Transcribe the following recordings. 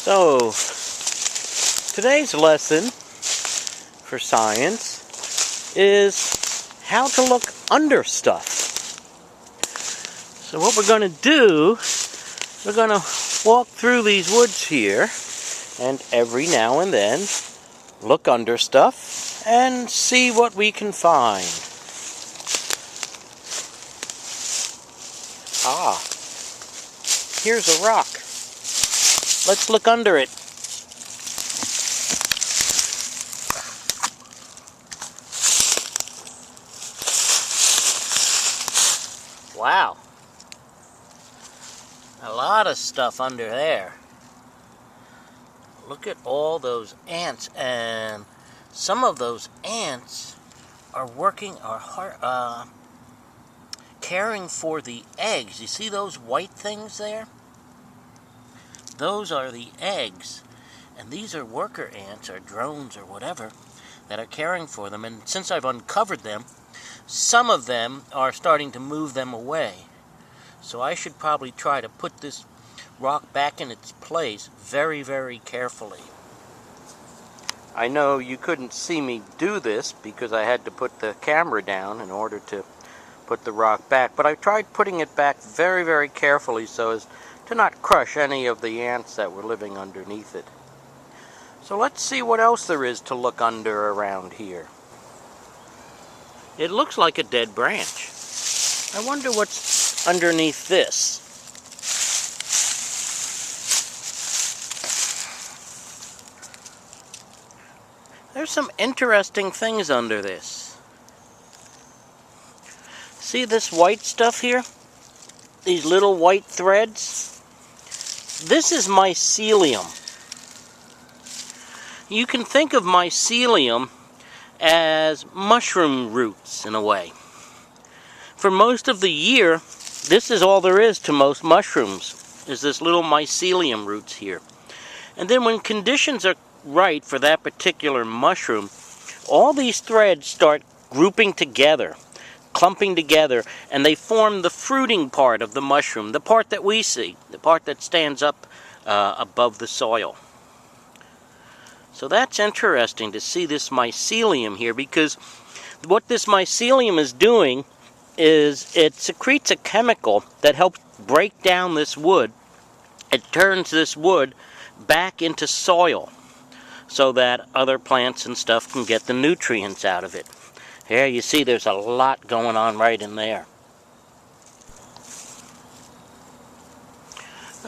So, today's lesson for science is how to look under stuff. So what we're going to do, we're going to walk through these woods here and every now and then look under stuff and see what we can find. Ah, here's a rock. Let's look under it. Wow. A lot of stuff under there. Look at all those ants, and some of those ants are caring for the eggs. You see those white things there? Those are the eggs, and these are worker ants or drones or whatever that are caring for them. And since I've uncovered them, some of them are starting to move them away. So I should probably try to put this rock back in its place very, very carefully. I know you couldn't see me do this because I had to put the camera down in order to put the rock back, but I tried putting it back very, very carefully so as to not crush any of the ants that were living underneath it. So let's see what else there is to look under around here. It looks like a dead branch. I wonder what's underneath this. There's some interesting things under this. See this white stuff here? These little white threads? This is mycelium. You can think of mycelium as mushroom roots in a way. For most of the year, this is all there is to most mushrooms, is this little mycelium roots here. And then when conditions are right for that particular mushroom, all these threads start grouping together, clumping together, and they form the fruiting part of the mushroom, the part that we see, the part that stands up above the soil. So that's interesting to see this mycelium here, because what this mycelium is doing is it secretes a chemical that helps break down this wood. It turns this wood back into soil so that other plants and stuff can get the nutrients out of it. Here you see there's a lot going on right in there.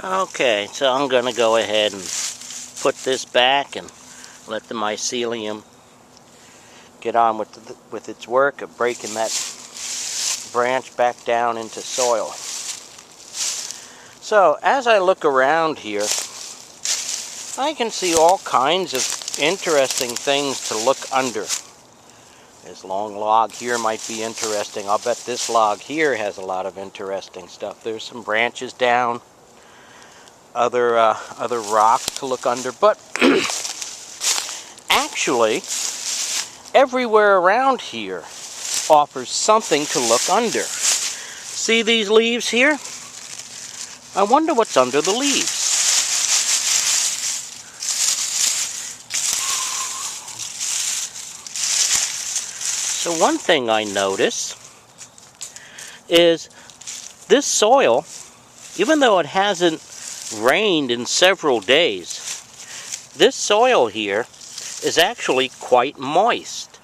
Okay, so I'm going to go ahead and put this back and let the mycelium get on with its work of breaking that branch back down into soil. So as I look around here, I can see all kinds of interesting things to look under. This long log here might be interesting. I'll bet this log here has a lot of interesting stuff. There's some branches down, other rock to look under, but actually everywhere around here offers something to look under. See these leaves here? I wonder what's under the leaves. So one thing I notice is this soil, even though it hasn't rained in several days, this soil here is actually quite moist.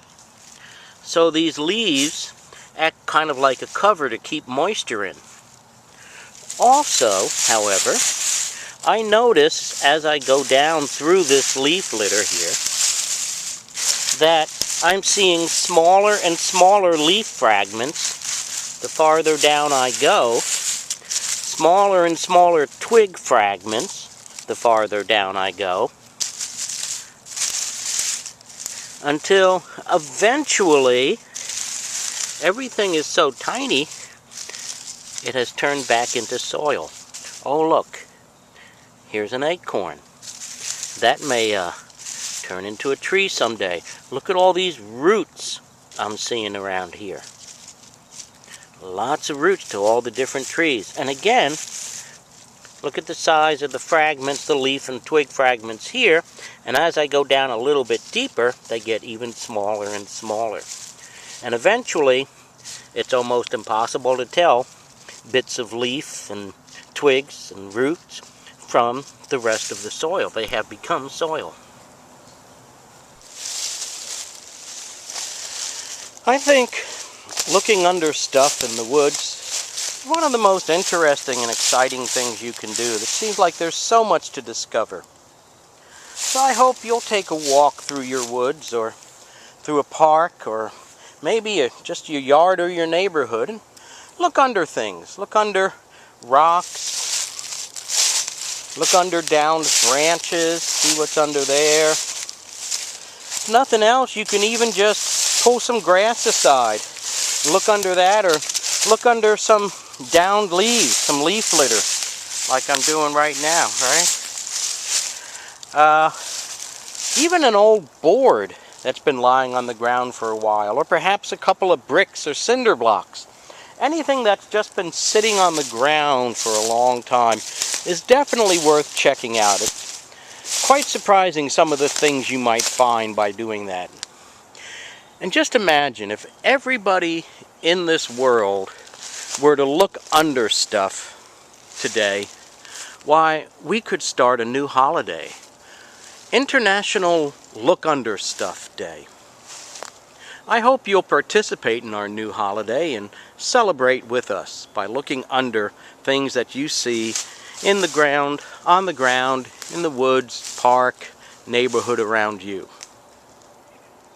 So these leaves act kind of like a cover to keep moisture in. Also, however, I notice as I go down through this leaf litter here that I'm seeing smaller and smaller leaf fragments the farther down I go, smaller and smaller twig fragments the farther down I go, until eventually everything is so tiny it has turned back into soil. Oh look, here's an acorn. That may turn into a tree someday. Look at all these roots I'm seeing around here. Lots of roots to all the different trees. And again, Look at the size of the fragments, the leaf and twig fragments here, and as I go down a little bit deeper, they get even smaller and smaller. And eventually, it's almost impossible to tell bits of leaf and twigs and roots from the rest of the soil. They have become soil. I think looking under stuff in the woods is one of the most interesting and exciting things you can do. It seems like there's so much to discover. So I hope you'll take a walk through your woods or through a park or maybe just your yard or your neighborhood and look under things. Look under rocks. Look under downed branches. See what's under there. If nothing else, you can even just pull some grass aside. Look under that, or look under some downed leaves, some leaf litter, like I'm doing right now, right? Even an old board that's been lying on the ground for a while, or perhaps a couple of bricks or cinder blocks. Anything that's just been sitting on the ground for a long time is definitely worth checking out. It's quite surprising some of the things you might find by doing that. And just imagine if everybody in this world were to look under stuff today, why, we could start a new holiday. International Look Under Stuff Day. I hope you'll participate in our new holiday and celebrate with us by looking under things that you see in the ground, on the ground, in the woods, park, neighborhood around you.